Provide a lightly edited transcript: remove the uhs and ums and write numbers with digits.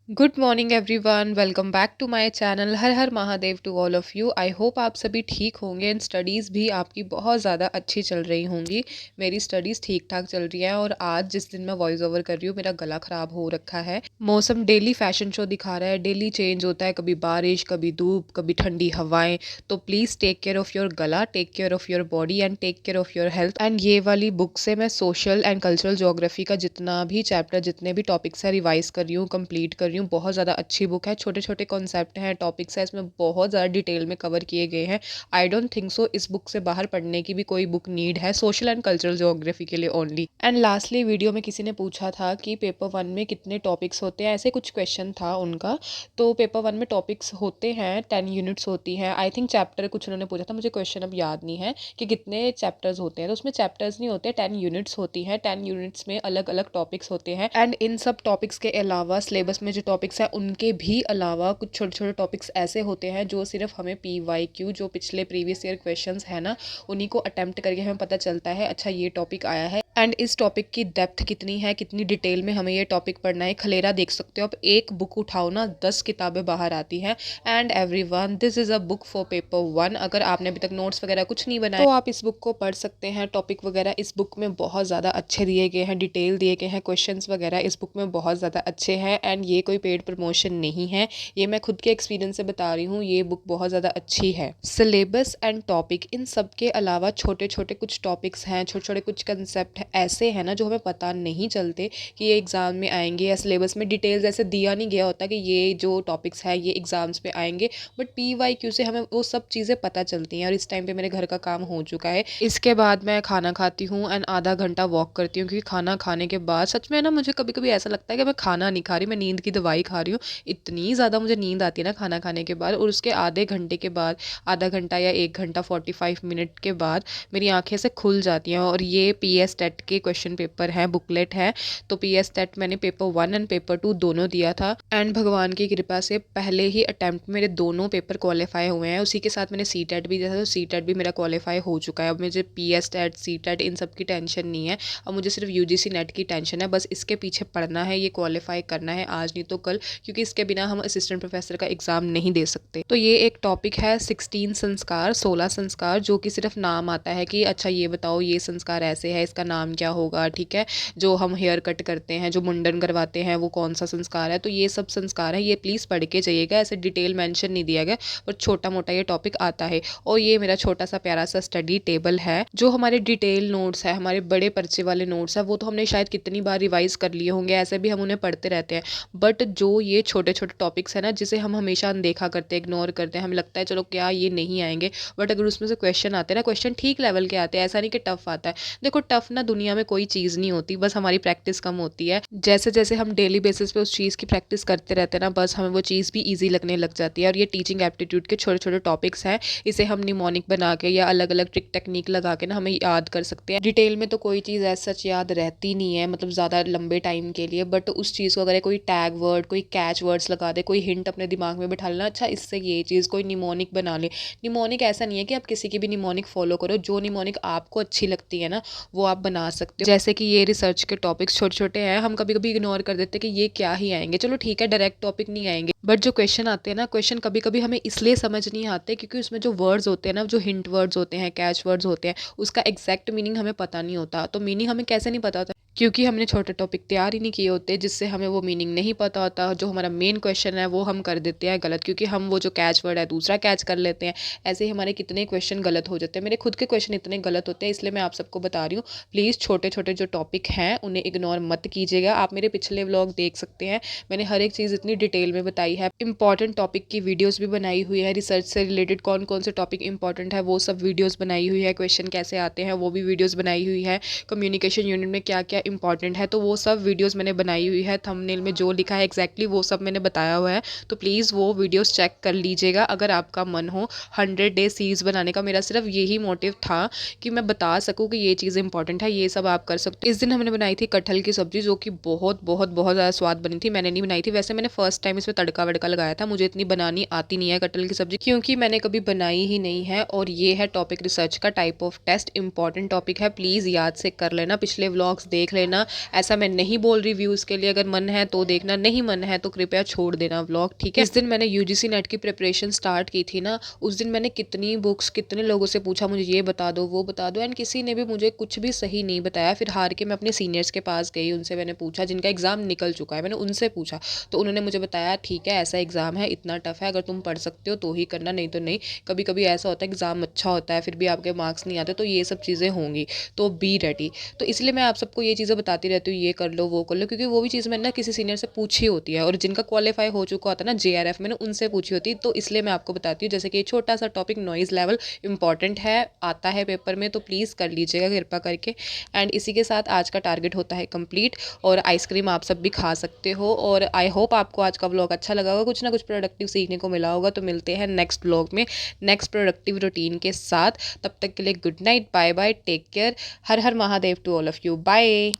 Good morning everyone, welcome back to my channel. हर हर Mahadev to all of you. I hope आप सभी ठीक होंगे एंड स्टडीज़ भी आपकी बहुत ज़्यादा अच्छी चल रही होंगी। मेरी स्टडीज़ ठीक ठाक चल रही हैं और आज जिस दिन मैं वॉइस ओवर कर रही हूँ मेरा गला ख़राब हो रखा है। मौसम डेली फैशन शो दिखा रहा है, डेली चेंज होता है, कभी बारिश, कभी धूप, कभी ठंडी हवाएं। तो please take care of your गला, take care of your body and take care of your health. And ये वाली बुक से मैं सोशल एंड कल्चरल जोग्राफी का जितना भी चैप्टर, जितने भी टॉपिक्स है रिवाइज कर रही हूँ, कंप्लीट कर रही हूँ। बहुत ज़्यादा अच्छी बुक है, छोटे छोटे कॉन्सेप्ट हैं, टॉपिक्स है, इसमें बहुत ज़्यादा डिटेल में कवर किए गए हैं। आई डोंट थिंक सो इस बुक से बाहर पढ़ने की भी कोई बुक नीड है सोशल एंड कल्चरल जोग्राफी के लिए ओनली। एंड लास्टली वीडियो में किसी ने पूछा था कि पेपर वन में कितने टॉपिक्स होते हैं, ऐसे कुछ क्वेश्चन था उनका। तो पेपर वन में टॉपिक्स होते हैं 10 यूनिट्स होती हैं। आई थिंक चैप्टर कुछ उन्होंने पूछा था, मुझे क्वेश्चन अब याद नहीं है कि कितने चैप्टर्स होते हैं। तो उसमें चैप्टर्स नहीं होते, 10 यूनिट्स होती हैं। 10 यूनिट्स में अलग अलग टॉपिक्स होते हैं एंड इन सब टॉपिक्स के अलावा सिलेबस में जो टॉपिक्स हैं उनके भी अलावा कुछ छोटे छोटे टॉपिक्स ऐसे होते हैं जो सिर्फ हमें PYQ, जो पिछले प्रीवियस ईयर क्वेश्चंस है ना, उन्हीं को अटेम्प्ट करके हमें पता चलता है अच्छा ये टॉपिक आया है एंड इस टॉपिक की डेप्थ कितनी है, कितनी डिटेल में हमें ये टॉपिक पढ़ना है। खलेरा देख सकते हो आप, एक बुक उठाओ ना 10 किताबें बाहर आती हैं। And everyone, this is a book for paper one. अगर आपने अभी तक नोट्स वगैरह कुछ नहीं बनाए तो आप इस बुक को पढ़ सकते हैं। टॉपिक वगैरह इस बुक में बहुत ज़्यादा अच्छे दिए गए हैं, डिटेल दिए गए हैं, क्वेश्चंस वगैरह इस बुक में बहुत ज़्यादा अच्छे हैं। एंड ये कोई पेड प्रमोशन नहीं है, ये मैं खुद के एक्सपीरियंस से बता रही हूँ। ये बुक बहुत ज़्यादा अच्छी है। सिलेबस एंड टॉपिक इन सब के अलावा छोटे छोटे कुछ टॉपिक्स हैं, छोटे छोटे कुछ कंसेप्ट ऐसे हैं ना जो हमें पता नहीं चलते कि ये एग्ज़ाम में आएंगे, या सिलेबस में डिटेल्स ऐसे दिया नहीं गया होता कि ये जो टॉपिक्स है ये एग्ज़ाम्स पे आएंगे। बट PYQ से हमें वो सब चीज़ें पता चलती हैं और इस टाइम पे मेरे घर का काम हो चुका है। इसके बाद मैं खाना खाती हूँ एंड आधा घंटा वॉक करती हूँ, क्योंकि खाना खाने के बाद सच में ना मुझे कभी कभी ऐसा लगता है कि मैं खाना नहीं खा रही, मैं नींद की दवाई खा रही हूँ। इतनी ज़्यादा मुझे नींद आती है ना खाना खाने के बाद। और उसके आधे घंटे के बाद, आधा घंटा या 1 घंटा 45 मिनट के बाद मेरी आंखें से खुल जाती हैं। और ये PS टेट के क्वेश्चन पेपर हैं, बुकलेट है। तो PS टेट मैंने paper one and paper two दोनों दिया था एंड भगवान की कृपा से पहले ही अटेम्प्ट मेरे दोनों पेपर क्वालिफाई हुए हैं। उसी के साथ मैंने सी टेट भी दिया था, तो सी टेट भी मेरा क्वालिफाई हो चुका है। अब मुझे PS टेट, सी टेट इन सब की टेंशन नहीं है। अब मुझे सिर्फ UGC नेट की टेंशन है, बस इसके पीछे पढ़ना है, ये क्वालिफाई करना है आज नहीं तो कल, क्योंकि इसके बिना हम असिस्टेंट प्रोफेसर का एग्जाम नहीं दे सकते। तो ये एक टॉपिक है 16 संस्कार, 16 संस्कार, जो कि सिर्फ नाम आता है कि अच्छा ये बताओ ये संस्कार ऐसे है, इसका नाम क्या होगा, ठीक है। जो हम हेयर कट करते हैं, जो मुंडन करवाते हैं, वो कौन सा संस्कार है। तो ये सब संस्कार है, ये प्लीज़ पढ़ के जाइएगा। ऐसे डिटेल मेंशन नहीं दिया गया, पर छोटा मोटा ये टॉपिक आता है। और ये मेरा छोटा सा प्यारा सा स्टडी टेबल है। जो हमारे डिटेल नोट्स है, हमारे बड़े पर्चे वाले नोट्स है, वो तो हमने शायद कितनी बार रिवाइज कर लिए होंगे, ऐसे भी हम उन्हें पढ़ते रहते हैं। बट जो ये छोटे छोटे टॉपिक्स है ना, जिसे हम हमेशा अनदेखा करते हैं, इग्नोर करते हैं, हमें लगता है चलो क्या ये नहीं आएंगे, बट अगर उसमें से क्वेश्चन आते हैं ना, क्वेश्चन ठीक लेवल के आते हैं, ऐसा नहीं कि टफ आता है। देखो टफ ना दुनिया में कोई चीज़ नहीं होती, बस हमारी प्रैक्टिस कम होती है। जैसे जैसे हम डेली बेसिस पे उस चीज़ की प्रैक्टिस करते रहते हैं ना, बस हमें वो चीज़ भी ईजी लगने लग जाती है। और ये टीचिंग एप्टीट्यूड के छोटे छोटे टॉपिक्स हैं, इसे हम निमोनिक बना के या अलग अलग ट्रिक टेक्निक लगा के ना हमें याद कर सकते हैं। डिटेल में तो कोई चीज़ ऐसा सच याद रहती नहीं है, मतलब ज़्यादा लंबे टाइम के लिए। बट उस चीज़ को अगर कोई टैग वर्ड, कोई कैच वर्ड्स लगा दे, कोई हिंट अपने दिमाग में बिठा लेना, अच्छा इससे ये चीज़ कोई निमोनिक बना ले। निमोनिक ऐसा नहीं है कि आप किसी की भी निमोनिक फॉलो करो, जो निमोनिक आपको अच्छी लगती है ना वो आप बना सकते हो। जैसे कि ये रिसर्च के टॉपिक्स छोटे छोटे हैं, हम कभी कभी इग्नोर कर देते हैं कि ये क्या ही आएंगे, चलो ठीक है डायरेक्ट टॉपिक नहीं आएंगे। बट जो क्वेश्चन आते हैं ना, क्वेश्चन कभी कभी हमें इसलिए समझ नहीं आते क्योंकि उसमें जो वर्ड्स होते हैं ना, जो हिंट वर्ड्स होते हैं, कैच वर्ड्स होते हैं, उसका एग्जैक्ट मीनिंग हमें पता नहीं होता। तो मीनिंग हमें कैसे नहीं पता होता, क्योंकि हमने छोटे टॉपिक तैयार ही नहीं किए होते, जिससे हमें वो मीनिंग नहीं पता होता। जो हमारा मेन क्वेश्चन है वो हम कर देते हैं गलत, क्योंकि हम वो जो कैच वर्ड है दूसरा कैच कर लेते हैं। ऐसे ही हमारे कितने क्वेश्चन गलत हो जाते हैं। मेरे खुद के क्वेश्चन इतने गलत होते हैं, इसलिए मैं आप सबको बता रही हूँ प्लीज़ छोटे छोटे जो टॉपिक हैं उन्हें इग्नोर मत कीजिएगा। आप मेरे पिछले व्लॉग देख सकते हैं, मैंने हर एक चीज़ इतनी डिटेल में बताई है। इंपॉर्टेंट टॉपिक की वीडियोज़ भी बनाई हुई है, रिसर्च से रिलेटेड कौन कौन से टॉपिक इंपॉर्टेंट है वो सब वीडियोज़ बनाई हुई है, क्वेश्चन कैसे आते हैं वो भी वीडियोज़ बनाई हुई है, कम्युनिकेशन यूनिट में क्या क्या इंपॉर्टेंट है, तो वो सब वीडियोस मैंने बनाई हुई है। थंबनेल में जो लिखा है एग्जैक्टली वो सब मैंने बताया हुआ है। तो प्लीज़ वो वीडियोस चेक कर लीजिएगा अगर आपका मन हो। 100 डे सीरीज़ बनाने का मेरा सिर्फ यही मोटिव था कि मैं बता सकूँ कि ये चीज़ इंपॉर्टेंट है, ये सब आप कर सकते हो। इस दिन हमने बनाई थी कटहल की सब्जी, जो कि बहुत बहुत बहुत ज़्यादा स्वाद बनी थी। मैंने नहीं बनाई थी, वैसे मैंने फर्स्ट टाइम इसमें तड़का वड़का लगाया था। मुझे इतनी बनानी आती नहीं है कटहल की सब्जी, क्योंकि मैंने कभी बनाई ही नहीं है। और ये है टॉपिक रिसर्च का type of test, important topic है, प्लीज़ याद से कर लेना। पिछले व्लॉग्स देख लेना। ऐसा मैं नहीं बोल रही व्यूज़ के लिए, अगर मन है तो देखना, नहीं मन है तो कृपया छोड़ देना व्लॉग, ठीक है। इस दिन मैंने यूजीसी नेट की प्रिपरेशन स्टार्ट की थी ना, उस दिन मैंने कितनी बुक्स, कितने लोगों से पूछा मुझे ये बता दो, वो बता दो, एंड किसी ने भी मुझे कुछ भी सही नहीं बताया। फिर हार के मैं अपने सीनियर्स के पास गई, उनसे मैंने पूछा, जिनका एग्ज़ाम निकल चुका है, मैंने उनसे पूछा, तो उन्होंने मुझे बताया ठीक है ऐसा एग्ज़ाम है, इतना टफ है, अगर तुम पढ़ सकते हो तो ही करना, नहीं तो नहीं। कभी कभी ऐसा होता है एग्ज़ाम अच्छा होता है फिर भी आपके मार्क्स नहीं आते, तो ये सब चीज़ें होंगी, तो बी रेडी। तो इसलिए मैं आप सबको ये चीज़ें बताती रहती हूँ, ये कर लो वो कर लो, क्योंकि वो भी चीज़ मैंने ना किसी सीनियर से पूछी होती है, और जिनका क्वालिफाई हो चुका होता है ना जेआरएफ, मैंने उनसे पूछी होती है, तो इसलिए मैं आपको बताती हूँ। जैसे कि छोटा सा टॉपिक नॉइज़ लेवल इंपॉर्टेंट है, आता है पेपर में, तो प्लीज़ कर लीजिएगा कृपा करके। एंड इसी के साथ आज का टारगेट होता है कंप्लीट, और आइसक्रीम आप सब भी खा सकते हो। और आई होप आपको आज का व्लॉग अच्छा लगा होगा, कुछ ना कुछ प्रोडक्टिव सीखने को मिला होगा। तो मिलते हैं नेक्स्ट व्लॉग में नेक्स्ट प्रोडक्टिव रूटीन के साथ। तब तक के लिए good night, bye bye, take care, हर हर Mahadev to all of you, bye.